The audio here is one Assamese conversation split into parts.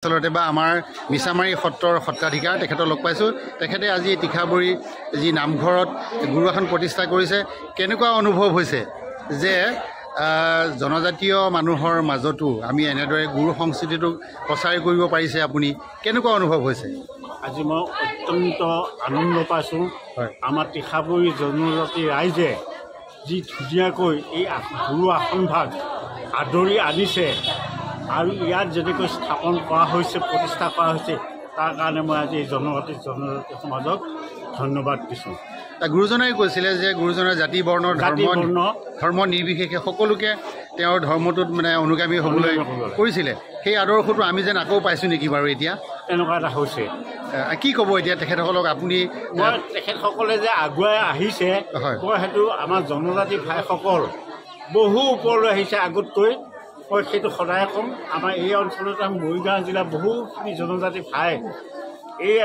আচলতে বা আমাৰ মিছামাৰী সত্ৰৰ সত্ৰাধিকাৰ তেখেতক লগ পাইছোঁ। তেখেতে আজি তীখাবৰী যি নামঘৰত গুৰু আসন প্ৰতিষ্ঠা কৰিছে, কেনেকুৱা অনুভৱ হৈছে যে জনজাতীয় মানুহৰ মাজতো আমি এনেদৰে গুৰু সংস্কৃতিটোক প্ৰচাৰ কৰিব পাৰিছে, আপুনি কেনেকুৱা অনুভৱ হৈছে? আজি মই অত্যন্ত আনন্দ পাইছোঁ। আমাৰ তীখাবৰী জনজাতি ৰাইজে যি ধুনীয়াকৈ এই গুৰু আসনভাগ আদৰি আনিছে আৰু ইয়াত যেনেকৈ স্থাপন কৰা হৈছে, প্ৰতিষ্ঠা কৰা হৈছে, তাৰ কাৰণে মই আজি জনজাতি সমাজক ধন্যবাদ দিছোঁ। গুৰুজনাই কৈছিলে যে গুৰুজনাৰ জাতি বৰ্ণৰ ধৰ্ম নিৰ্বিশেষে সকলোকে তেওঁৰ ধৰ্মটোত মানে অনুগামী হ'বলৈ কৰিছিলে। সেই আদৰ্শটো আমি যেন আকৌ পাইছোঁ নেকি বাৰু এতিয়া? তেনেকুৱা এটা হৈছে। কি ক'ব এতিয়া তেখেতসকলক আপুনি? মই তেখেতসকলে যে আগুৱাই আহিছে, মই সেইটো আমাৰ জনজাতি ভাইসকল বহু ওপৰলৈ আহিছে আগতকৈ, মই সেইটো সদায় ক'ম। আমাৰ এই অঞ্চলতে মৰিগাঁও জিলাৰ বহুখিনি জনজাতি ভাই এই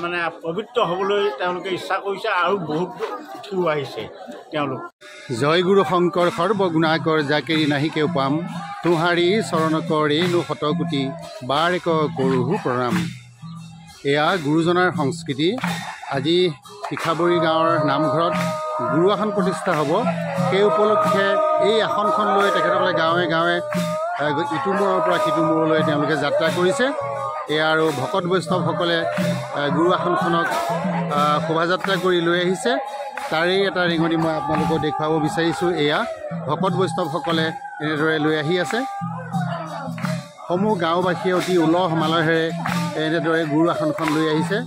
মানে পবিত্ৰ হ'বলৈ তেওঁলোকে ইচ্ছা কৰিছে আৰু বহুত উঠিও আহিছে তেওঁলোক। জয় গুৰু শংকৰ সৰ্বগুণাকৰ জাকেৰি নাহিকেও পাম, তোহাৰী চৰণকৰ এইনো শতকোটি বাৰেক কৰোহো প্ৰণাম। এয়া গুৰুজনাৰ সংস্কৃতি। আজি তীখাবৰী গাঁৱৰ নামঘৰত গুৰু আসন প্ৰতিষ্ঠা হ'ব। সেই উপলক্ষে এই আসনখন লৈ তেখেতসকলে গাঁৱে গাঁৱে ইটো মূৰৰ পৰা সিটো মূৰলৈ তেওঁলোকে যাত্ৰা কৰিছে। এয়া আৰু ভকত বৈষ্ণৱসকলে গুৰু আসনখনক শোভাযাত্ৰা কৰি লৈ আহিছে। তাৰেই এটা ৰিঙনি মই আপোনালোকক দেখুৱাব বিচাৰিছোঁ। এয়া ভকত বৈষ্ণৱসকলে এনেদৰে লৈ আহি আছে। সমূহ গাঁওবাসীয়ে অতি উলহ মালহেৰে এনেদৰে গুৰু আসনখন লৈ আহিছে।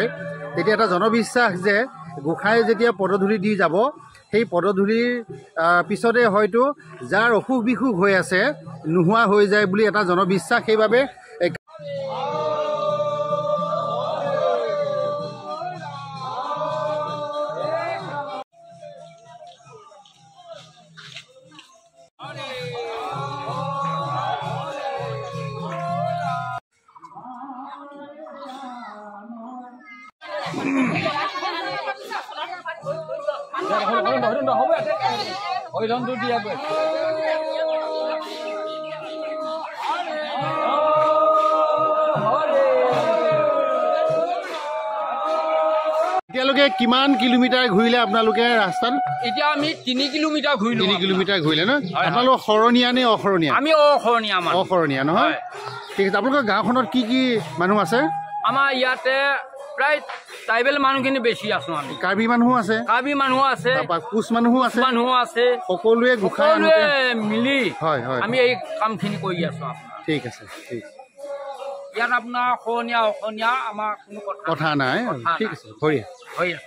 হয় তেতিয়া এটা জনবিশ্বাস যে গোঁসাই যেতিয়া পদধূলি দি যাব সেই পদধূলিৰ পিছতে হয়তো যাৰ অসুখ বিসুখ হৈ আছে নোহোৱা হৈ যায় বুলি এটা জনবিশ্বাস। সেইবাবে এতিয়ালৈকে কিমান কিলোমিটাৰ ঘূৰিলে আপোনালোকে ৰাস্তাত? এতিয়া আমি 3 কিলোমিটাৰ ঘূৰিলো। 3 কিলোমিটাৰ ঘূৰিলে ন? আপোনালোক শৰণীয়া নে অশৰণীয়া? আমি অশৰণীয়া। অশৰণীয়া নহয়? ঠিক আছে। আপোনালোকৰ গাঁওখনত কি কি মানুহ আছে? আমাৰ ইয়াতে প্ৰায় ট্ৰাইবেল মানুহখিনি বেছি আছো। আমি কাৰ্বি মানুহো আছে, কোচ মানুহো আছে, সকলোৱে গোঁসাই মিলি হয় আমি এই কামখিনি কৰি আছো। ঠিক আছে, ঠিক ইয়াত আপোনাৰ অশৰণীয়া অসমীয়া আমাৰ কোনো কথা নাই। ঠিক আছে, হৈ আছে।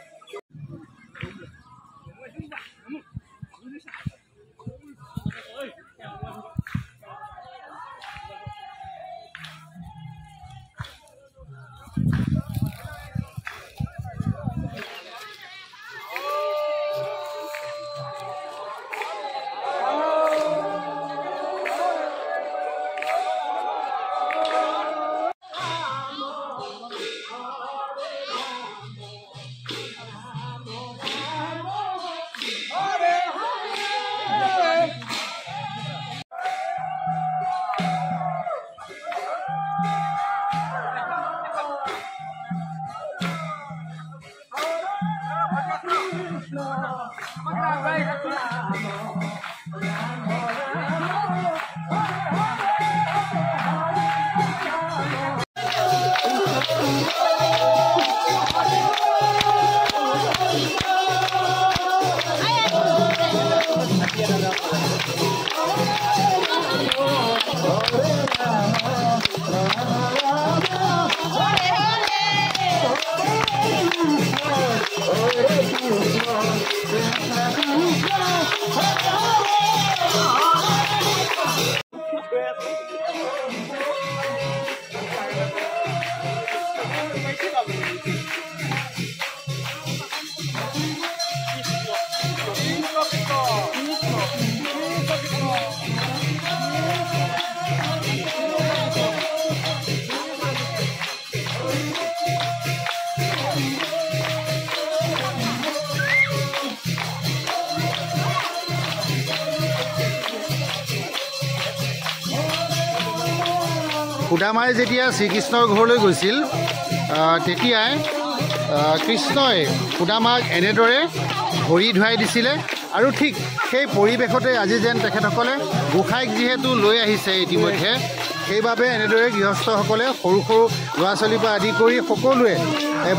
সুদামাই যেতিয়া শ্ৰীকৃষ্ণৰ ঘৰলৈ গৈছিল তেতিয়াই কৃষ্ণই সুদামাক এনেদৰে ভৰি ধুৱাই দিছিলে। আৰু ঠিক সেই পৰিৱেশতে আজি যেন তেখেতসকলে গোঁসাইক যিহেতু লৈ আহিছে ইতিমধ্যে, সেইবাবে এনেদৰে গৃহস্থসকলে সৰু সৰু ল'ৰা ছোৱালীৰ পৰা আদি কৰি সকলোৱে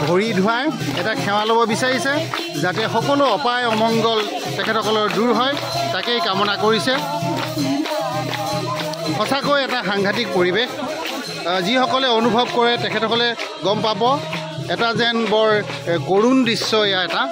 ভৰি ধুৱাই এটা সেৱা ল'ব বিচাৰিছে, যাতে সকলো অপায় অমংগল তেখেতসকলৰ দূৰ হয়, তাকেই কামনা কৰিছে। সঁচাকৈ এটা সাংঘাতিক পৰিৱেশ। যিসকলে অনুভৱ কৰে তেখেতসকলে গম পাব, এটা যেন বৰ কৰুণ দৃশ্য এয়া এটা।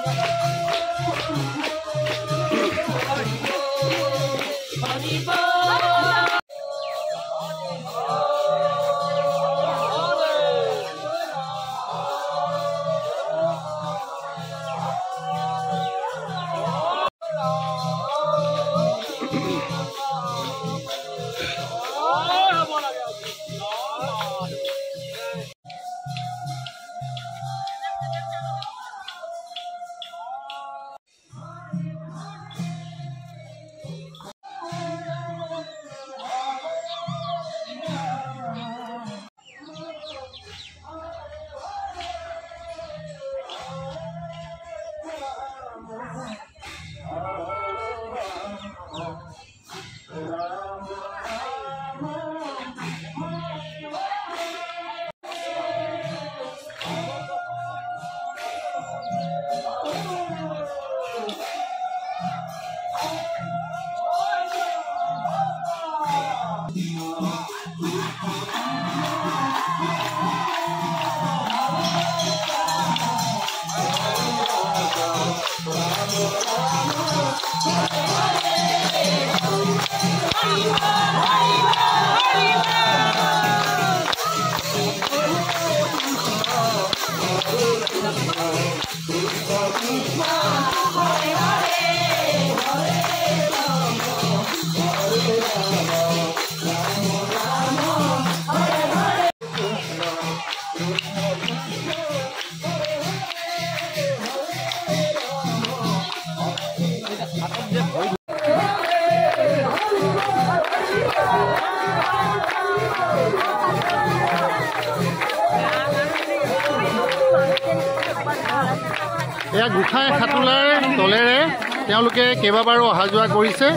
এয়া গোসাঁই খাটোলাৰ তলেৰে তেওঁলোকে কেইবাবাৰো অহা যোৱা কৰিছে।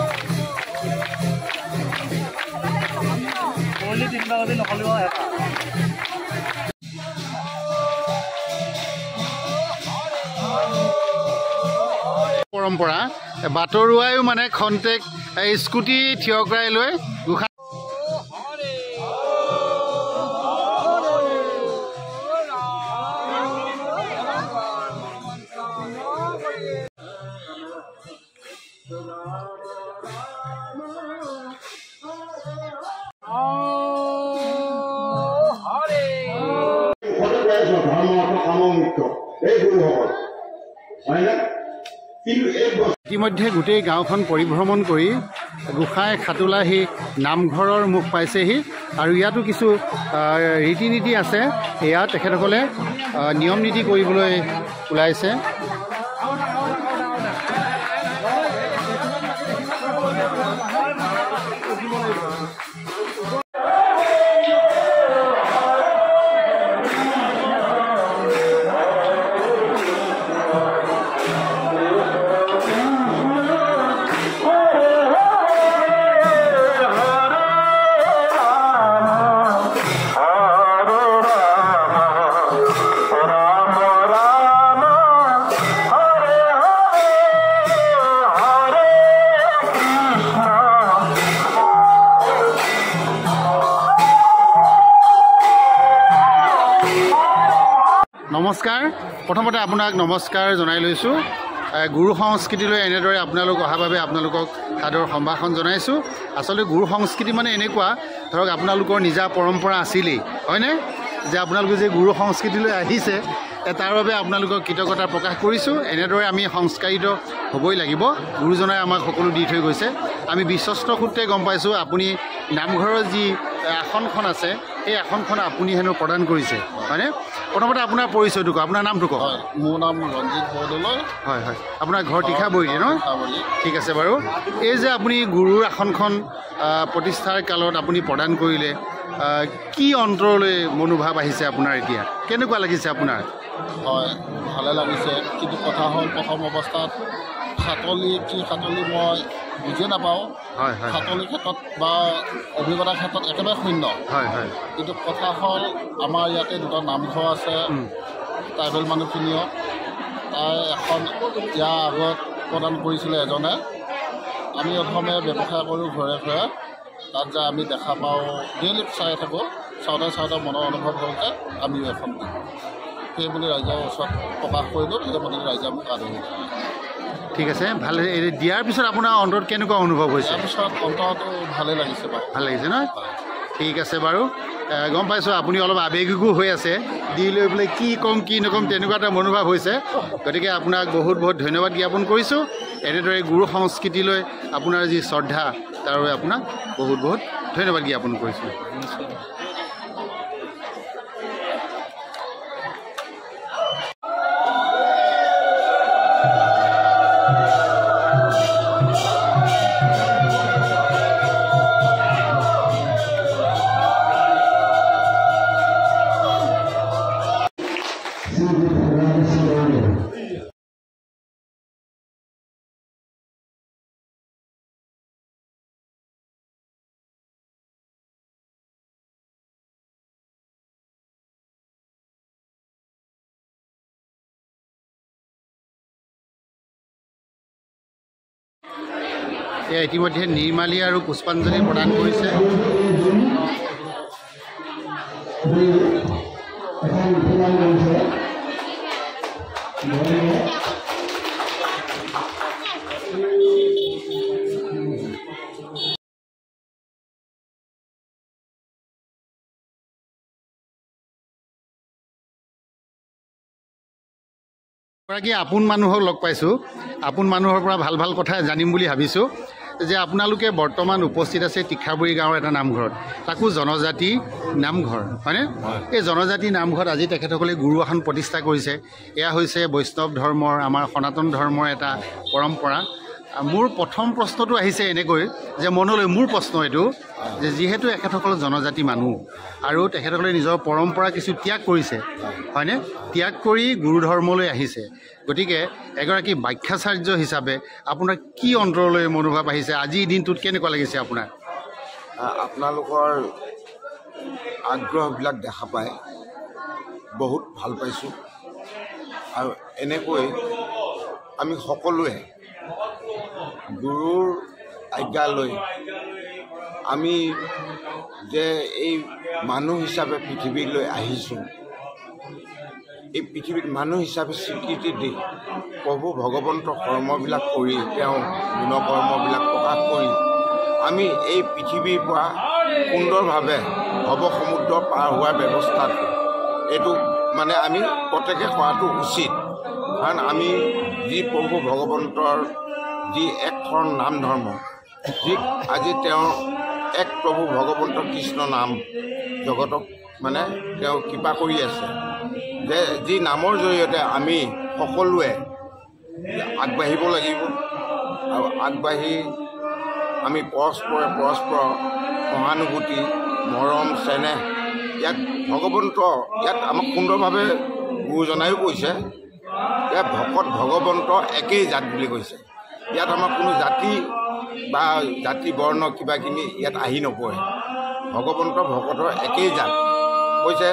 পৰম্পৰা বাটৰুৱাইও মানে খন্তেক স্কুটি থিয় কৰাই লৈ গোসাঁই ইতিমধ্যে গোটেই গাঁওখন পৰিভ্ৰমণ কৰি গোসাঁই খাটোলা সি নামঘৰৰ মুখ পাইছেহি আৰু ইয়াতো কিছু ৰীতি নীতি আছে। এয়া তেখেতসকলে নিয়ম নীতি কৰিবলৈ ওলাইছে। নমস্কাৰ। প্ৰথমতে আপোনাক নমস্কাৰ জনাই লৈছোঁ। গুৰু সংস্কৃতিলৈ এনেদৰে আপোনালোক অহাৰ বাবে আপোনালোকক সাদৰ সম্ভাষণ জনাইছোঁ। আচলতে গুৰু সংস্কৃতি মানে এনেকুৱা ধৰক আপোনালোকৰ নিজা পৰম্পৰা আছিলেই, হয়নে? যে আপোনালোকে যে গুৰু সংস্কৃতিলৈ আহিছে তাৰ বাবে আপোনালোকক কৃতজ্ঞতা প্ৰকাশ কৰিছোঁ। এনেদৰে আমি সংস্কাৰিত হ'বই লাগিব। গুৰুজনাই আমাক সকলো দি থৈ গৈছে। আমি বিশ্বস্ত সূত্ৰে গম পাইছোঁ আপুনি নামঘৰৰ যি আসনখন আছে এই আসনখন আপুনি হেনো প্ৰদান কৰিছে, হয়নে? প্ৰথমতে আপোনাৰ পৰিচয়টো কওক, আপোনাৰ নামটো কওক। মোৰ নাম ৰঞ্জিত বৰদলৈ। হয় হয়, আপোনাৰ ঘৰ তীখাবৰীতে ন? ঠিক আছে বাৰু। এই যে আপুনি গুৰুৰ আসনখন প্ৰতিষ্ঠাৰ কালত আপুনি প্ৰদান কৰিলে, কি অন্তৰলৈ মনোভাৱ আহিছে আপোনাৰ এতিয়া? কেনেকুৱা লাগিছে আপোনাৰ? হয়, ভালে লাগিছে। কিন্তু কথা হ'ল প্ৰথম অৱস্থাত সাতলি মই বুজিয়ে নাপাওঁ। হয় হয়, সাতলিৰ ক্ষেত্ৰত বা অভিজ্ঞতাৰ ক্ষেত্ৰত একেবাৰে শূন্য। হয় হয়, কিন্তু কথা হ'ল আমাৰ ইয়াতে দুটা নামঘৰ আছে ট্ৰাইবেল মানুহখিনিও। তাই এখন ইয়াৰ আগত প্ৰদান কৰিছিলে এজনে। আমি প্ৰথমে ব্যৱসায় কৰোঁ ঘৰে ঘৰে, তাত যে আমি দেখা পাওঁ ডেইলি চাই থাকোঁ। চাওঁতে মনৰ অনুভৱ হ'ল যে আমিও এখন দিম। সেইবুলি ৰাইজৰ ওচৰত প্ৰকাশ কৰিলোঁ। সেইমতে ৰাইজে মোক আদৰি দিলে। ঠিক আছে, ভালে। দিয়াৰ পিছত আপোনাৰ অন্তৰত কেনেকুৱা অনুভৱ হৈছে? ইয়াৰ পিছত অন্তৰটো ভালেই লাগিছে বাৰু। ভাল লাগিছে নহয়? ঠিক আছে বাৰু। গম পাইছোঁ আপুনি অলপ আৱেগিকো হৈ আছে। দি লৈ পেলাই কি ক'ম কি নক'ম তেনেকুৱা এটা মনোভাৱ হৈছে। গতিকে আপোনাক বহুত বহুত ধন্যবাদ জ্ঞাপন কৰিছোঁ। এনেদৰে গুৰু সংস্কৃতিলৈ আপোনাৰ যি শ্ৰদ্ধা তাৰ বাবে আপোনাক বহুত বহুত ধন্যবাদ জ্ঞাপন কৰিছোঁ। এয়া ইতিমধ্যে নিৰ্মালী আৰু পুষ্পাঞ্জলি প্ৰদান কৰিছে। গৰাকী আপোন মানুহক লগ পাইছোঁ আপোন মানুহৰ পৰা ভাল ভাল কথা জানিম বুলি ভাবিছোঁ যে আপোনালোকে বৰ্তমান উপস্থিত আছে তীখাবৰী গাঁৱৰ এটা নামঘৰত তাকো জনজাতি নামঘৰ হয়নে এই জনজাতি নামঘৰত আজি তেখেতসকলে গুৰু আসন প্ৰতিষ্ঠা কৰিছে এয়া হৈছে বৈষ্ণৱ ধৰ্মৰ আমাৰ সনাতন ধৰ্মৰ এটা পৰম্পৰা মোৰ প্ৰথম প্ৰশ্নটো আহিছে এনেকৈ যে মনলৈ মোৰ প্ৰশ্ন এইটো যে যিহেতু এখেতসকল জনজাতি মানুহ আৰু তেখেতসকলে নিজৰ পৰম্পৰা কিছু ত্যাগ কৰিছে হয়নে ত্যাগ কৰি গুৰু ধৰ্মলৈ আহিছে গতিকে এগৰাকী ব্যাখ্যাচাৰ্য হিচাপে আপোনাৰ কি অন্তৰলৈ মনোভাৱ আহিছে আজিৰ দিনটোত কেনেকুৱা লাগিছে আপোনাৰ আপোনালোকৰ আগ্ৰহবিলাক দেখা পাই বহুত ভাল পাইছোঁ আৰু এনেকৈ আমি সকলোৱে গুৰুৰ আজ্ঞা লৈ আমি যে এই মানুহ হিচাপে পৃথিৱীলৈ আহিছোঁ এই পৃথিৱীত মানুহ হিচাপে স্বীকৃতি দি প্ৰভু ভগৱন্তৰ কৰ্মবিলাক কৰি তেওঁ গুণকৰ্মবিলাক প্ৰকাশ কৰি আমি এই পৃথিৱীৰ পৰা সুন্দৰভাৱে ভৱসমুদ্ৰ পাৰ হোৱাৰ ব্যৱস্থাত এইটো মানে আমি প্ৰত্যেকে কৰাটো উচিত কাৰণ আমি যি প্ৰভু ভগৱন্তৰ যি এক ধৰণ নাম ধৰ্ম যি আজি তেওঁৰ এক প্ৰভু ভগৱন্ত কৃষ্ণ নাম জগতক মানে তেওঁ কৃপা কৰি আছে যে যি নামৰ জৰিয়তে আমি সকলোৱে আগবাঢ়িব লাগিব আৰু আগবাঢ়ি আমি পৰস্পৰে পৰস্পৰ সহানুভূতি মৰম চেনেহ ইয়াত ভগৱন্ত ইয়াত আমাক সুন্দৰভাৱে গুৰুজনায়ো কৈছে যে ভকত ভগৱন্ত একেই জাত বুলি কৈছে ইয়াত আমাৰ কোনো জাতি বা জাতি বৰ্ণ কিবাকিনি ইয়াত আহি নপৰে ভগৱন্ত ভকতৰ একেই জাত কৈছে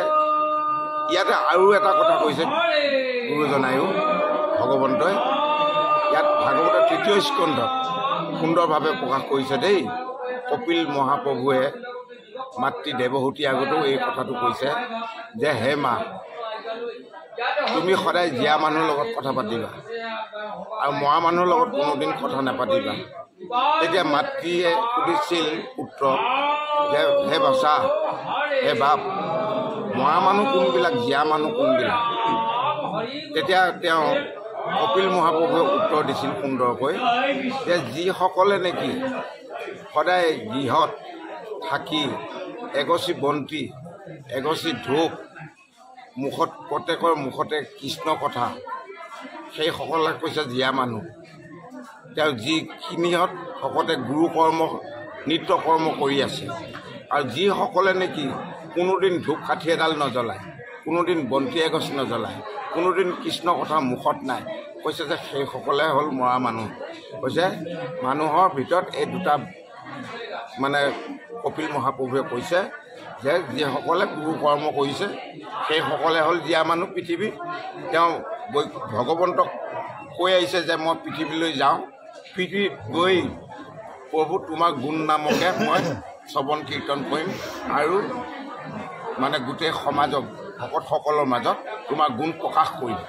ইয়াতে আৰু এটা কথা কৈছে গুৰুজনায়ো ভগৱন্তই ইয়াত ভাগৱতৰ ৩য় স্কন্ধত সুন্দৰভাৱে প্ৰকাশ কৰিছে দেই কপিল মহাপ্ৰভুৱে মাতৃ দেৱহূতিৰ আগতেও এই কথাটো কৈছে যে হে মা তুমি সদায় জীয়া মানুহৰ লগত কথা পাতিবা আৰু মৰা মানুহৰ লগত কোনোদিন কথা নাপাতিবা তেতিয়া মাতৃয়ে সুধিছিল পুত্ৰক যে হে বাচা হে বাপ মৰা মানুহ কোনবিলাক জীয়া মানুহ কোনবিলাক তেতিয়া তেওঁ কপিল মহাপ্ৰভুৱে উত্তৰ দিছিল সুন্দৰকৈ যে যিসকলে নেকি সদায় গৃহত থাকি এগছি বন্তি এগছি ধূপ মুখত প্ৰত্যেকৰ মুখতে কৃষ্ণ কথা সেইসকলে কৈছে জীয়া মানুহ তেওঁ যিখিনিহঁত ভকতে গুৰু কৰ্ম নিত্য কৰ্ম কৰি আছে আৰু যিসকলে নেকি কোনোদিন ধূপ কাঠি এডাল নজ্বলায় কোনোদিন বন্তি এগছ নজ্বলায় কোনোদিন কৃষ্ণ কথা মুখত নাই কৈছে যে সেইসকলে হ'ল মৰা মানুহ কৈছে মানুহৰ ভিতৰত এই দুটা মানে কপিল মহাপ্ৰভুৱে কৈছে যে যিসকলে গুৰু কৰ্ম কৰিছে সেইসকলে হ'ল জীয়া মানুহ পৃথিৱীত তেওঁ ভগৱন্তক কৈ আহিছে যে মই পৃথিৱীলৈ যাওঁ পৃথিৱীত গৈ প্ৰভু তোমাৰ গুণ নামকে মই শ্ৰৱণ কীৰ্তন কৰিম আৰু মানে গোটেই সমাজক ভকতসকলৰ মাজত তোমাৰ গুণ প্ৰকাশ কৰিম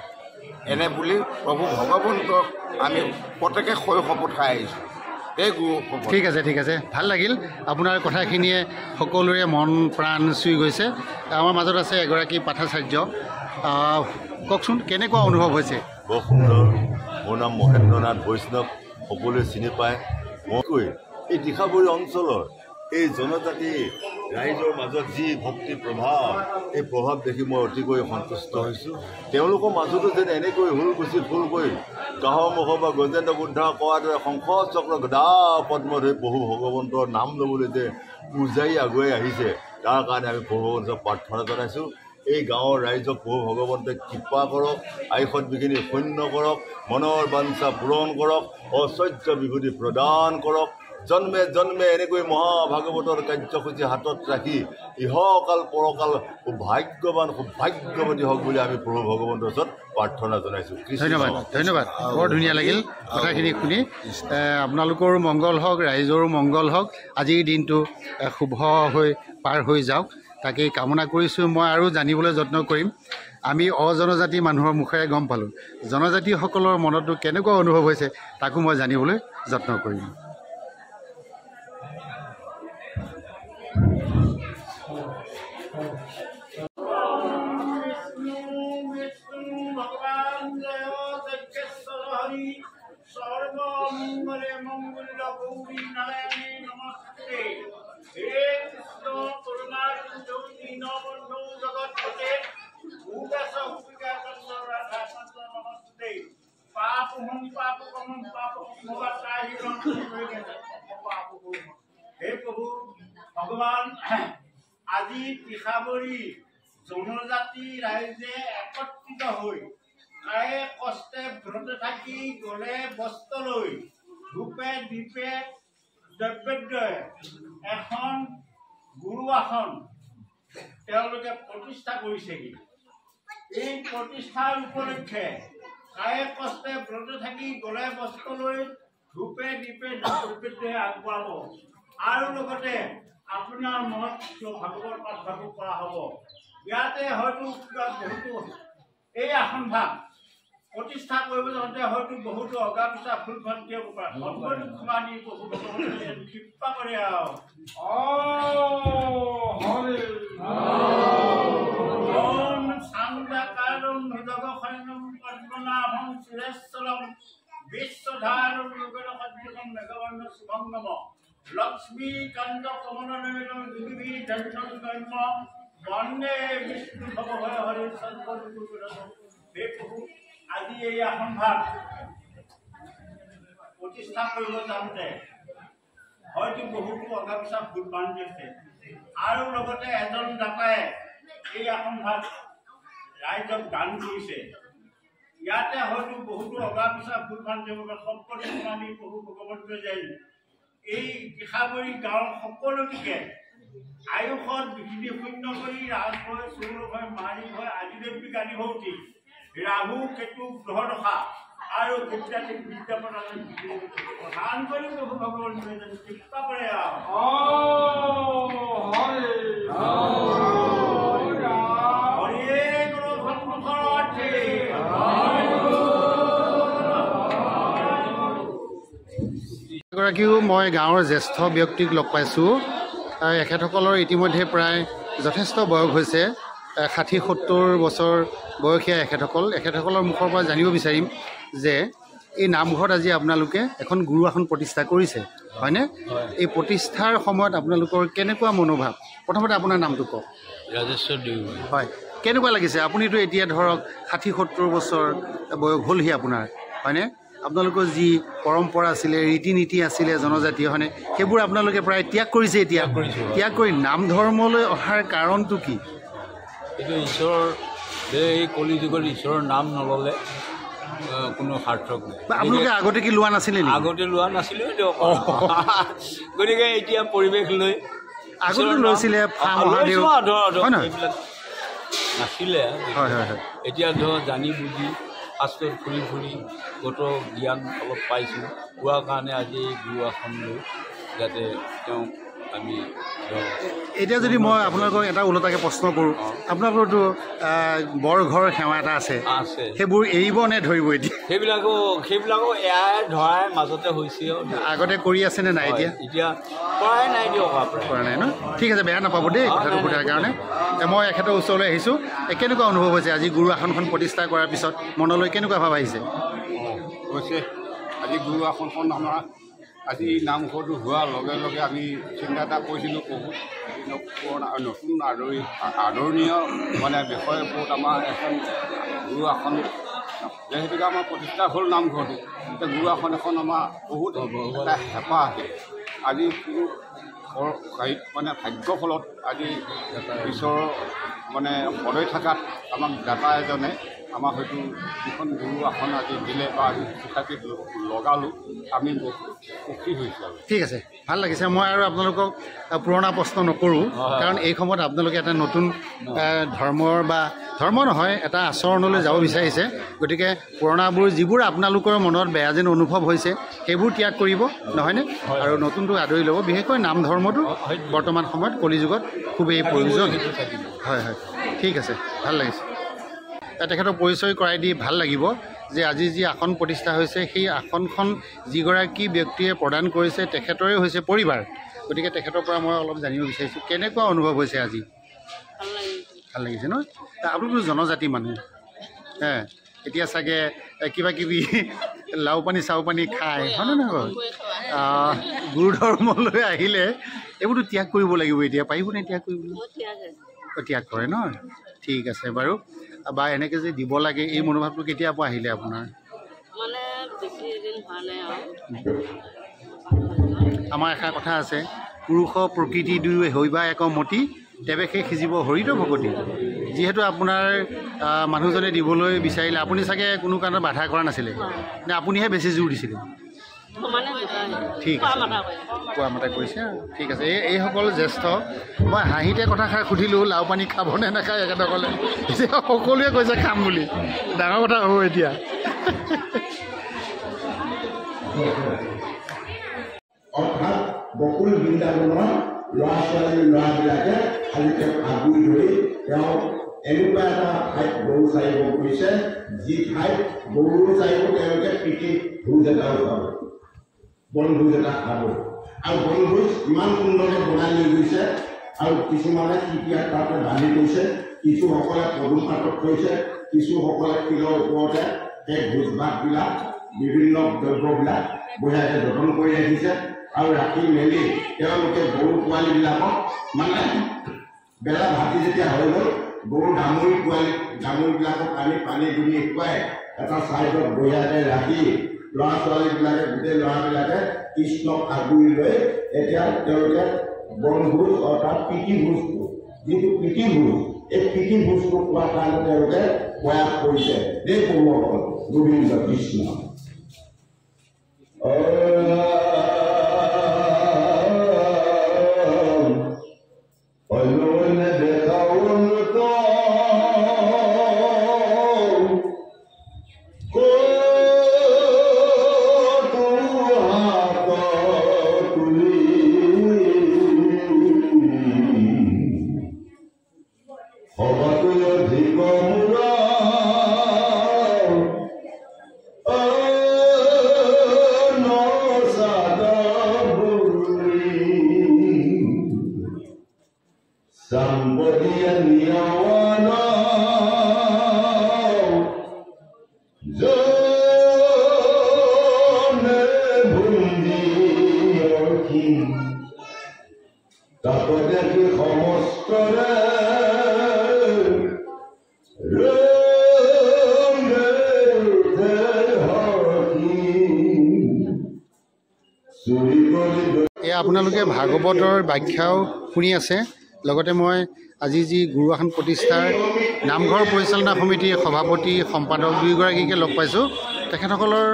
এনে বুলি প্ৰভু ভগৱন্তক আমি প্ৰত্যেকে শৈশৱ উঠাই আহিছোঁ এই গুৰু ঠিক আছে ভাল লাগিল আপোনাৰ কথাখিনিয়ে সকলোৰে মন প্ৰাণ চুই গৈছে আমাৰ মাজত আছে এগৰাকী পাঠাচাৰ্য কওকচোন কেনেকুৱা অনুভৱ হৈছে বৰ সুন্দৰ মোৰ নাম মহেন্দ্ৰনাথ বৈষ্ণৱ সকলোৱে চিনি পায় মই এই তীখাবৰী অঞ্চলৰ এই জনজাতি ৰাইজৰ মাজত যি ভক্তি প্ৰভাৱ এই প্ৰভাৱ দেখি মই অতিকৈ সন্তুষ্ট হৈছোঁ তেওঁলোকৰ মাজতো যেন এনেকৈ হুলগুচি ফুলকৈ গাহৰ মুখ বা গজেন্দ্ৰ বুদ্ধ কোৱাৰ দৰে শংখ চক্ৰ গদা পদ্ম ধৰি প্ৰভু ভগৱন্তৰ নাম ল'বলৈ যে পূজাৰী আগুৱাই আহিছে তাৰ কাৰণে আমি প্ৰভু ভগৱন্তক প্ৰাৰ্থনা জনাইছোঁ এই গাঁৱৰ ৰাইজক প্ৰভু ভগৱন্তই কৃপা কৰক আয়ুষত বিঘিনি শূন্য কৰক মনৰ বাঞ্ছা পূৰণ কৰক ঐশ্বৰ্য বিভূতি প্ৰদান কৰক জন্মে জন্মে এনেকৈ মহাভাগৱতৰ কাৰ্যসূচী হাতত ৰাখি ইহকাল পৰকাল সৌভাগ্যৱতী হওক বুলি আমি প্ৰভু ভগৱন্তৰ ওচৰত প্ৰাৰ্থনা জনাইছোঁ ধন্যবাদ বৰ ধুনীয়া লাগিল কথাখিনি শুনি আপোনালোকৰো মংগল হওক ৰাইজৰো মংগল হওক আজিৰ দিনটো শুভ হৈ পাৰ হৈ যাওক তাকেই কামনা কৰিছোঁ মই আৰু জানিবলৈ যত্ন কৰিম আমি অজনজাতি মানুহৰ মুখেৰে গম পালোঁ জনজাতিসকলৰ মনতো কেনেকুৱা অনুভৱ হৈছে তাকো মই জানিবলৈ যত্ন কৰিম। সর্বমঙ্গলে মঙ্গল গৌরী নারায়ণে নমস্তে। হে কৃষ্ণ করুণা সিন্ধু দীনবন্ধু জগৎপতে ভূতেশ ভূমিকা চন্দ্র রাধা চন্দ্র নমস্তে। পাপহম পাপকম পাপমবাসাহিরম হে প্ৰভু ভগৱান, আজি তীখাবৰী জনজাতি ৰাইজে একত্ৰিত হৈ কায়ে কষ্টে ব্ৰতে থাকি গলে বস্ত্ৰ লৈ ধূপে দীপে দ্ৰব্যদ্ৰয়ে এখন গুৰু আসন তেওঁলোকে প্ৰতিষ্ঠা কৰিছেহি। এই প্ৰতিষ্ঠাৰ উপলক্ষে কায়ে কষ্টে ব্ৰতে থাকি গলে বস্ত্ৰ লৈ ধূপে দীপে দ্ৰব্যদ্ৰয়ে আগবঢ়াব আৰু লগতে আপোনাৰ মনত ভাগৱত পাঠ ভাগ কৰা হ'ব। ইয়াতে হয়তো বহুতো এই আসনভাগ প্ৰতিষ্ঠা কৰিব যাওঁতে হয়তো বহুতো অগা পিছা ফুল ভণ্টি হ'ব পাৰে। সকলো ক্ষমা দি প্ৰভু ভগৱানে কৃপা কৰে আৰু শান্তাকাৰম হৃদগশয়নম পদ্মনাভম সুৰেশ্বৰম বিশ্বধাৰম যোগেন সজ্জনম মেঘবৰ্ণ শুভঙ্গম লক্ষ্মীকান্ত কমলনয়নম যোগী দৰ্শন গম্য বন্দে বিষ্ণু ভৱ হৰি সৰ্বদুৰ্গম। হে প্ৰভু, আজি এই আসনভাগ প্ৰতিষ্ঠা কৰিব যাওঁতে হয়তো বহুতো অগা পিছা ভুল বান্ধি আছে আৰু লগতে এজন দাতাই এই আসনভাগ ৰাইজক দান কৰিছে। ইয়াতে হয়তো বহুতো অগা পিছা ভুল বান্ধি সকলো সমানি প্ৰভু ভগৱন্তই যায় এই তীখাবৰী গাঁৱৰ সকলোটিকে আয়ুষত বিঘিনি শূন্য কৰি ৰাজভয় চৌৰভয় মাৰি ভয় আদিদেৱী গাড়ী ভৌতি ৰাহু কেতু গ্ৰহ দশা আৰু বিদ্যাৰ্থী বিদ্যাপন প্ৰধান কৰি প্ৰভু ভগৱন্তই কৃপা কৰে গৰাকীও মই গাঁৱৰ জ্যেষ্ঠ ব্যক্তিক লগ পাইছোঁ। এখেতসকলৰ ইতিমধ্যে প্ৰায় যথেষ্ট বয়স হৈছে, 60-70 বছৰ বয়সীয়া এখেতসকলৰ মুখৰ পৰা জানিব বিচাৰিম যে এই নামঘৰত আজি আপোনালোকে এখন গুৰু আসন প্ৰতিষ্ঠা কৰিছে, হয়নে? এই প্ৰতিষ্ঠাৰ সময়ত আপোনালোকৰ কেনেকুৱা মনোভাৱ? প্ৰথমতে আপোনাৰ নামটো কওক। ৰাজেশ্বৰ দেউৰী। হয়, কেনেকুৱা লাগিছে? আপুনিতো এতিয়া ধৰক 60-70 বছৰ বয়স হ'লহি আপোনাৰ, হয়নে? আপোনালোকৰ যি পৰম্পৰা আছিলে, ৰীতি নীতি আছিলে জনজাতীয়, হয়নে? সেইবোৰ আপোনালোকে প্ৰায় ত্যাগ কৰিছে। এতিয়া ত্যাগ কৰি নাম ধৰ্মলৈ অহাৰ কাৰণটো কি? এইটো ঈশ্বৰৰ, এই কলি যুগত ঈশ্বৰৰ নাম নল'লে কোনো সাৰ্থক নাই। আপোনালোকে আগতে কি লোৱা নাছিলে? আগতে লোৱা নাছিলে দিয়ক। গতিকে এতিয়া পৰিৱেশ লৈ আগতে লৈছিলে, এইবিলাক নাছিলে। হয় হয় হয়। এতিয়া ধৰ জানি বুজি শাস্ত্ৰত ফুৰি ফুৰি গত জ্ঞান অলপ পাইছোঁ, পোৱাৰ কাৰণে আজি গুৰু আসন লৈ যাতে তেওঁক আমি এতিয়া যদি মই আপোনালোকক এটা ওলোটাকৈ প্ৰশ্ন কৰোঁ, আপোনালোকৰতো বৰঘৰ সেৱা এটা আছে, সেইবোৰ এৰিব নে ধৰিব? এতিয়া সেইবিলাকো এয়াই ধৰাই মাজতে হৈছে। আগতে কৰি আছেনে নাই? এতিয়া কৰাই নাই দিয়ক, কৰা নাই ন? ঠিক আছে, বেয়া নাপাব দেই কথাটো সোধাৰ কাৰণে। মই এখেতৰ ওচৰলৈ আহিছোঁ। কেনেকুৱা অনুভৱ হৈছে আজি গুৰু আসনখন প্ৰতিষ্ঠা কৰাৰ পিছত? মনলৈ কেনেকুৱা ভাৱ আহিছে? হৈছে আজি গুৰু আসনখন আমাৰ আজি নামঘৰটো হোৱাৰ লগে লগে আমি চিন্তা এটা কৰিছিলোঁ, বহুত পুৰণা নতুন আদৰণীয় মানে বিষয়ৰ ওপৰত আমাৰ এখন গুৰু আসন, যিহেতুকে আমাৰ প্ৰতিষ্ঠা হ'ল নামঘৰটো, এতিয়া গুৰু আসন এখন আমাৰ বহুত এটা হেঁপাহ আছে। আজি কোনো মানে ভাগ্যৰ ফলত আজি ঈশ্বৰৰ মানে সদয় থকাত আমাক দাতা এজনে আমাক হয়তো যিখন গুৰু আসন আজি দিলে বা আমি শিক্ষাৰ্থীক লগালোঁ, আমি সুখী হৈছোঁ আৰু। ঠিক আছে, ভাল লাগিছে। মই আৰু আপোনালোকক পুৰণা প্ৰশ্ন নকৰোঁ, কাৰণ এই সময়ত আপোনালোকে এটা নতুন ধৰ্মৰ বা ধৰ্ম নহয়, এটা আচৰণলৈ যাব বিচাৰিছে। গতিকে পুৰণাবোৰ যিবোৰ আপোনালোকৰ মনত বেয়া যেন অনুভৱ হৈছে সেইবোৰ ত্যাগ কৰিব, নহয়নে? আৰু নতুনটো আদৰি ল'ব। বিশেষকৈ নাম ধৰ্মটো বৰ্তমান সময়ত কলিযুগত খুবেই প্ৰয়োজন। হয় হয়, ঠিক আছে, ভাল লাগিছে। তেখেতক পৰিচয় কৰাই দি ভাল লাগিব যে আজি যি আসন প্ৰতিষ্ঠা হৈছে সেই আসনখন যিগৰাকী ব্যক্তিয়ে প্ৰদান কৰিছে তেখেতৰে হৈছে পৰিবাৰ। গতিকে তেখেতৰ পৰা মই অলপ জানিব বিচাৰিছোঁ কেনেকুৱা অনুভৱ হৈছে আজি? ভাল লাগিছে ন? আপোনালোক জনজাতি মানুহ এতিয়া চাগে কিবা কিবি লাও পানী চাউ পানী খায় হয়নে নহয়? গুৰু ধৰ্মলৈ আহিলে এইবোৰতো ত্যাগ কৰিব লাগিব। এতিয়া পাৰিবনে ত্যাগ কৰিবলৈ? ত্যাগ কৰে ন? ঠিক আছে বাৰু। বা এনেকৈ যে দিব লাগে এই মনোভাৱটো কেতিয়াৰ পৰা আহিলে আপোনাৰ? আমাৰ এষাৰ কথা আছে, পুৰুষ প্ৰকৃতি দুয়ো হৈবা এক মতি তেবে সেই সিজিব হৰিত ভকতি। যিহেতু আপোনাৰ মানুহজনে দিবলৈ বিচাৰিলে আপুনি চাগে কোনো কাৰণত বাধা কৰা নাছিলে নে আপুনিহে বেছি জোৰ দিছিলে? ঠিক আছে, কোৱা মতে কৰিছে। ঠিক আছে। এইসকল জ্যেষ্ঠ মই হাঁহিতে কথাষাৰ সুধিলোঁ লাও পানী খাবনে নাখায় এখেতসকলে, এতিয়া সকলোৱে কৈছে খাম বুলি। ডাঙৰ কথা হ'ব এতিয়া। অৰ্থাৎ বকুল বৃন্দাবনৰ ল'ৰাবিলাকে আজি তেওঁক আগুৰি ধৰি তেওঁ এনেকুৱা এটা ঠাইত গৰু চাৰিব কৰিছে যি ঠাইত গৰু চাৰিব তেওঁলোকে পিঠি ভোজ এটাও খাব, বনভোজ এটা খাব। আৰু বনভোজ ইমান সুন্দৰকৈ বনাই লৈ গৈছে আৰু কিছুমানে তৃতীয়া তাতে বান্ধি গৈছে, কিছুসকলে পদুম পাতত থৈছে, কিছুসকলে শিলৰ ওপৰতে সেই ভোজ ভাতবিলাক বিভিন্ন দ্ৰব্যবিলাক বঢ়িয়াকৈ যতন কৰি ৰাখিছে। আৰু ৰাখি মেলি তেওঁলোকে গৰু পোৱালিবিলাকক মানে বেলা ভাতি যেতিয়া হৈ গ'ল গৰু ডাঙৰিবিলাকক আনি পানী দুনি খুৱাই এটা চাইডত বঢ়িয়াকৈ ৰাখি ল'ৰা ছোৱালীবিলাকে গোটেই ল'ৰাবিলাকে কৃষ্ণক আগুৰি লৈ এতিয়া তেওঁলোকে বনভোজ অৰ্থাৎ প্ৰীতি ভোজটো যিটো প্ৰীতি ভোজ এই প্ৰীতি ভোজটো খোৱাৰ কাৰণে তেওঁলোকে প্ৰয়াস কৰিছে। দেই পৌৰসকল গোবিন্দ কৃষ্ণ। আপোনালোকে ভাগৱতৰ ব্যাখ্যাও শুনি আছে। লগতে মই আজি যি গুৰু আসন প্ৰতিষ্ঠাৰ নামঘৰ পৰিচালনা সমিতিৰ সভাপতি সম্পাদক দুয়োগৰাকীকে লগ পাইছোঁ। তেখেতসকলৰ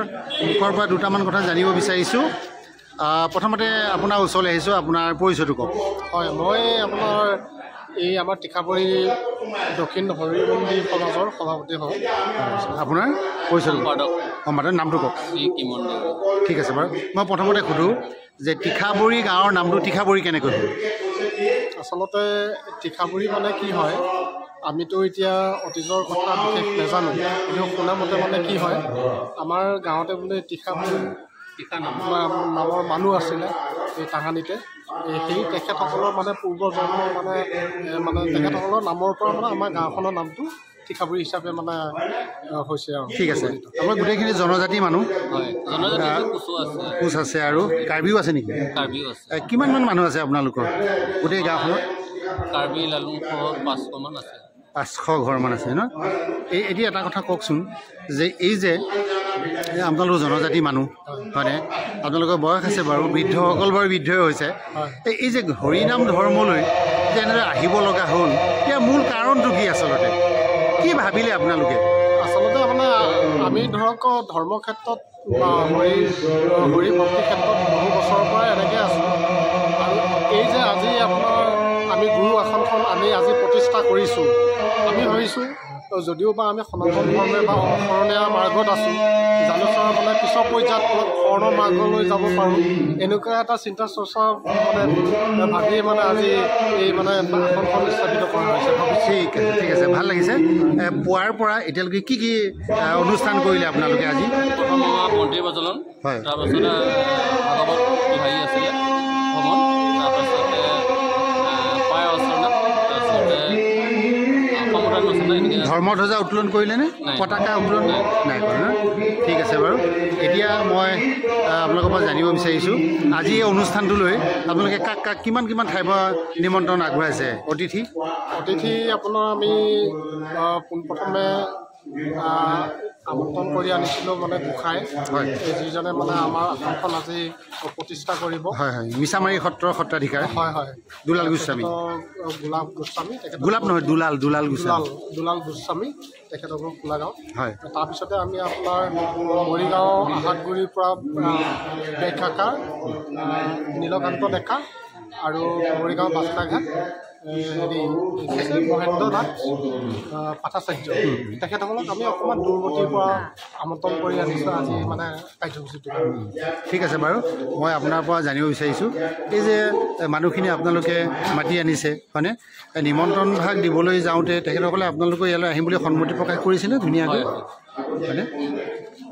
মুখৰ পৰা দুটামান কথা জানিব বিচাৰিছোঁ। প্ৰথমতে আপোনাৰ ওচৰলৈ আহিছোঁ, আপোনাৰ পৰিচয়টো কওক। হয়, মই আপোনাৰ এই আমাৰ তীখাপৰি দক্ষিণ হৰি মন্দিৰ সমাজৰ সভাপতি হওঁ। আপোনাৰ পৰিচয়টো সম্পাদক নামটো কওক। ঠিক আছে বাৰু। মই প্ৰথমতে সোধোঁ যে তীখাবৰী গাঁৱৰ নামটো তীখাবৰী কেনেকৈ হ'ল? আচলতে তীখাবৰী মানে কি হয়, আমিতো এতিয়া অতীজৰ কথা বিশেষ নাজানো, কিন্তু শুনামতে মানে কি হয়, আমাৰ গাঁৱতে বোলে তীখাবৰী নামৰ মানুহ আছিলে এই তাহানিতে। সেই তেখেতসকলৰ মানে পূৰ্বজন্মৰ মানে তেখেতসকলৰ নামৰ পৰা মানে আমাৰ গাঁওখনৰ নামটো তীখাবৰী হিচাপে মানে হৈছে আৰু। ঠিক আছে। আমাৰ গোটেইখিনি জনজাতি মানুহ, কোচ আছে আৰু কাৰ্বিও আছে নেকি? কিমানমান মানুহ আছে আপোনালোকৰ গোটেই গাঁওখনত? কাৰ্বি লালুং 500মান আছে। 500 ঘৰমান আছে ন? এতিয়া এটা কথা কওকচোন যে এই যে আপোনালোকৰ জনজাতি মানুহ হয়নে, আপোনালোকৰ বয়স আছে বাৰু, বৃদ্ধসকল বাৰু বৃদ্ধই হৈছে, এই যে হৰিনাম ধৰ্মলৈ যে এনেদৰে আহিব লগা হ'ল, ইয়াৰ মূল কাৰণটো কি আচলতে? কি ভাবিলে আপোনালোকে? আচলতে মানে আমি ধৰক ধৰ্ম ক্ষেত্ৰত হৰি ভক্তি ক্ষেত্ৰত বহু বছৰৰ পৰাই এনেকৈ আছোঁ। আৰু এই যে আজি আপোনাৰ আমি গুৰু আসনখন আমি আজি প্ৰতিষ্ঠা কৰিছোঁ, আমি ভাবিছোঁ যদিও বা আমি সনাতন ধৰ্মে বা অশৰণীয়া মাৰ্গত আছোঁ জালুচাৰ মানে পিছৰ পৰ্যায়ত অলপ শৰণৰ মাৰ্গলৈ যাব পাৰোঁ এনেকুৱা এটা চিন্তা চৰ্চা মানে ভাবি মানে আজি এই মানে আসনখন স্থাপিত কৰা হৈছে। ঠিক আছে ভাল লাগিছে। পুৱাৰ পৰা এতিয়ালৈকে কি কি অনুষ্ঠান কৰিলে আপোনালোকে আজি? প্ৰথম আমাৰ মন্দিৰ প্ৰজ্বলন, হয়, তাৰপাছতে ভাগৱত হেৰি আছিলে ভ্ৰমণ, তাৰপাছতে পায় অৰ্চনা, তাৰপিছতে সমুদায় নচনা এনেকৈ ধৰ্মধ্বজা উত্তোলন কৰিলেনে? পতাকা উত্তোলন নাই কৰা ন? ঠিক আছে বাৰু। এতিয়া মই আপোনালোকৰ পৰা জানিব বিচাৰিছোঁ আজি এই অনুষ্ঠানটোলৈ আপোনালোকে কাক কাক কিমান কিমান ঠাইৰ পৰা নিমন্ত্ৰণ আগবঢ়াইছে অতিথি? আপোনাৰ আমি পোনপ্ৰথমে আমন্ত্ৰণ কৰি আনিছিলোঁ মানে গোসাঁই, যিজনে মানে আমাৰ আসনখন আজি প্ৰতিষ্ঠা কৰিব। হয় হয়, মিছামাৰী সত্ৰৰ সত্ৰাধিকাৰ। হয় হয়, দুলাল গোস্বামী। গোলাপ গোস্বামী, গোলাপ নহয়, দুলাল গোস্বামী। দুলাল গোস্বামী, তেখেতক গোলাগাঁও। হয়, তাৰপিছতে আমি আপোনাৰ মৰিগাঁও আহাতগুৰিৰ পৰা ব্যাখ্যাকাৰ নীলকান্ত ডেকা আৰু মৰিগাঁও বাস্তাঘাট মহেন্দ্ৰ নাথ পাঠাচাৰ্য, তেখেতসকলক আমি অকণমান দূৰৱৰ্তীৰ পৰা আমন্ত্ৰণ কৰি আনিছোঁ আজি মানে কাৰ্যসূচীটো। ঠিক আছে বাৰু। মই আপোনাৰ পৰা জানিব বিচাৰিছোঁ এই যে মানুহখিনি আপোনালোকে মাতি আনিছে হয়নে, নিমন্ত্ৰণ ভাগ দিবলৈ যাওঁতে তেখেতসকলে আপোনালোকে ইয়ালৈ আহিম বুলি সন্মতি প্ৰকাশ কৰিছিলে ধুনীয়াকৈ হয়নে?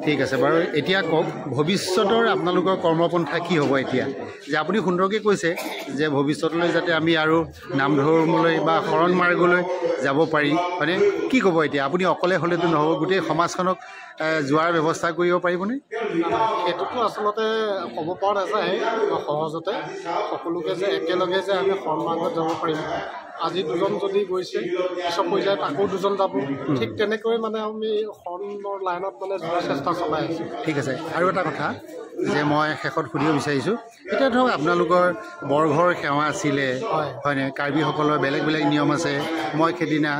ঠিক আছে বাৰু। এতিয়া কওক ভৱিষ্যতৰ আপোনালোকৰ কৰ্মপন্থা কি হ'ব এতিয়া? যে আপুনি সুন্দৰকৈ কৈছে যে ভৱিষ্যতলৈ যাতে আমি আৰু নামধৰ্মলৈ বা শৰণ মাৰ্গলৈ যাব পাৰি হয়নে? কি ক'ব এতিয়া? আপুনি অকলে হ'লেতো নহ'ব, গোটেই সমাজখনক যোৱাৰ ব্যৱস্থা কৰিব পাৰিবনে? সেইটোতো আচলতে ক'ব পৰা নাযায় সহজতে সকলোকে যে একেলগে যে আমি শৰণ মাৰ্গত যাব পাৰিম। আজি দুজন যদি গৈছে পিছৰ পৰ্যায়ত আকৌ দুজন যাব, ঠিক তেনেকৈ মানে আমি শৰণৰ লাইনত মানে যোৱাৰ চেষ্টা চলাই আছোঁ। ঠিক আছে। আৰু এটা কথা যে মই শেষত সুধিব বিচাৰিছোঁ, এতিয়া ধৰক আপোনালোকৰ বৰঘৰ সেৱা আছিলে হয়নে, কাৰ্বিসকলৰ বেলেগ বেলেগ নিয়ম আছে। মই সেইদিনা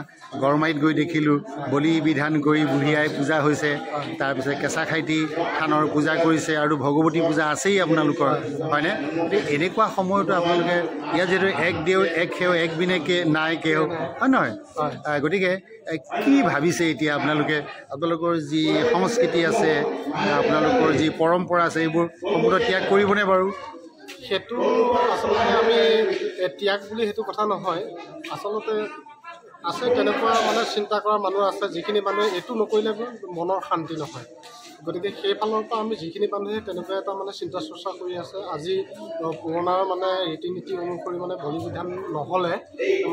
গড়মাৰীত গৈ দেখিলোঁ বলি বিধান কৰি বুঢ়ী আই পূজা হৈছে, তাৰপিছত কেঁচাখাইটি থানৰ পূজা কৰিছে আৰু ভগৱতী পূজা আছেই আপোনালোকৰ হয়নে? এনেকুৱা সময়তো আপোনালোকে ইয়াত যিহেতু এক দেও এক সেও এক বিনে নাই কেও হয় নহয়, গতিকে কি ভাবিছে এতিয়া আপোনালোকে? আপোনালোকৰ যি সংস্কৃতি আছে, আপোনালোকৰ যি পৰম্পৰা আছে, এইবোৰ সম্পূৰ্ণ ত্যাগ কৰিবনে বাৰু? সেইটো আচলতে আমি ত্যাগ বুলি সেইটো কথা নহয়। আচলতে আছে তেনেকুৱা মানে চিন্তা কৰা মানুহ আছে যিখিনি মানুহে এইটো নকৰিলে মনৰ শান্তি নহয়। গতিকে সেইফালৰ পৰা আমি যিখিনি মানুহে তেনেকুৱা এটা মানে চিন্তা চৰ্চা কৰি আছে, আজি পুৰণাৰ মানে ৰীতি নীতি অনুসৰি মানে বলি বিধান নহ'লে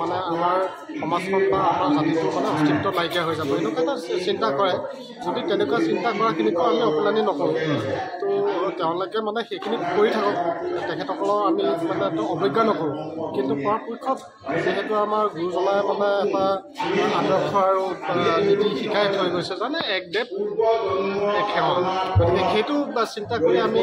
মানে আমাৰ সমাজখন বা আমাৰ জাতিটোৰ মানে অস্তিত্ব নাইকিয়া হৈ যাব, এনেকুৱা এটা চিন্তা কৰে। যদি তেনেকুৱা চিন্তা কৰাখিনিকো আমি অকলানি নকৰোঁ, তো তেওঁলোকে মানে সেইখিনি কৰি থাকক, তেখেতসকলৰ আমি মানে অৱজ্ঞা নকৰোঁ। কিন্তু পৰাপক্ষত যিহেতু আমাৰ গুৰুজনাই মানে এটা আদৰ্শ আৰু নীতি শিকাই থৈ গৈছে যেনে এক দেৱ এক সেৱা, গতিকে সেইটো চিন্তা কৰি আমি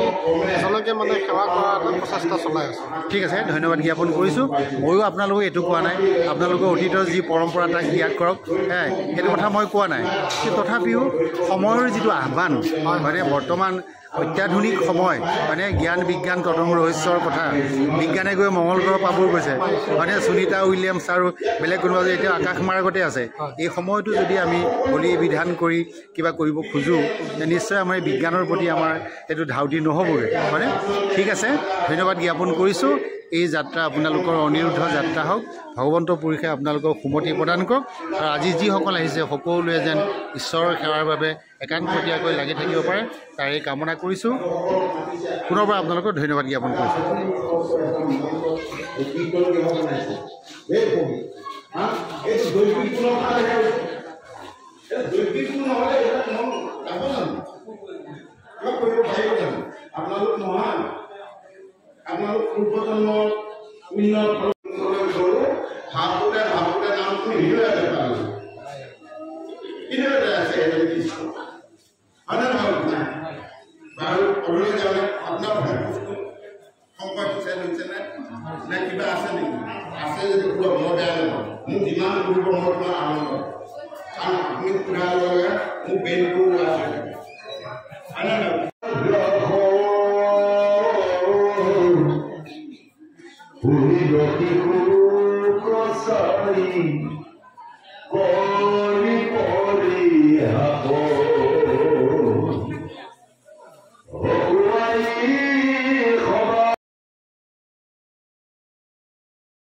এজনকে মানে সেৱা কৰাৰ এটা প্ৰচেষ্টা চলাই আছোঁ। ঠিক আছে, ধন্যবাদ জ্ঞাপন কৰিছোঁ। ময়ো আপোনালোকক এইটো কোৱা নাই আপোনালোকৰ অতীতৰ যি পৰম্পৰা তাক ত্যাগ কৰক, সেইটো কথা মই কোৱা নাই। তথাপিও সময়ৰ যিটো আহ্বান মানে বৰ্তমান অত্যাধুনিক সময় মানে জ্ঞান বিজ্ঞান তদং ৰহস্যৰ কথা, বিজ্ঞানে গৈ মংগল গ্ৰহ পাবও গৈছে মানে সুনিতা উইলিয়ামছ আৰু বেলেগ কোনোবা যে এতিয়া আকাশ মাৰ্গতে আছে। এই সময়টো যদি আমি বলি বিধান কৰি কিবা কৰিব খোজোঁ নিশ্চয় আমাৰ বিজ্ঞানৰ প্ৰতি আমাৰ সেইটো ধাউতি নহ'বগৈ হয়নে? ঠিক আছে, ধন্যবাদ জ্ঞাপন কৰিছোঁ। এই যাত্ৰা আপোনালোকৰ অনিৰুদ্ধ যাত্ৰা হওক, ভগৱন্ত পুৰুষে আপোনালোকক সুমতি প্ৰদান কৰক। আৰু আজি যিসকল আহিছে সকলোৱে যেন ঈশ্বৰৰ সেৱাৰ বাবে একান্তপতীয়াকৈ লাগি থাকিব পাৰে তাৰে কামনা কৰিছোঁ। পুনৰবাৰ আপোনালোকক ধন্যবাদ জ্ঞাপন কৰিছোঁ। আপোনালোক মহান, আপোনালোক পূৰ্বজন্মৰ উন্নত ভাবোতে ভাবোতে নামটো হিৰো আছে পালোঁ কিন্তু আছে বাৰু ক'বলৈ যাওঁতে আপোনাৰ সংকট হৈছে নে কিবা আছে নেকি? আছে যদি বোলো মই বেয়া নহয়, মোক যিমান কৰিব মই তোমাৰ আনন্দ, কাৰণ আপুনি ফুৰাৰ লগে মোক বেইনটো আছে Uri হব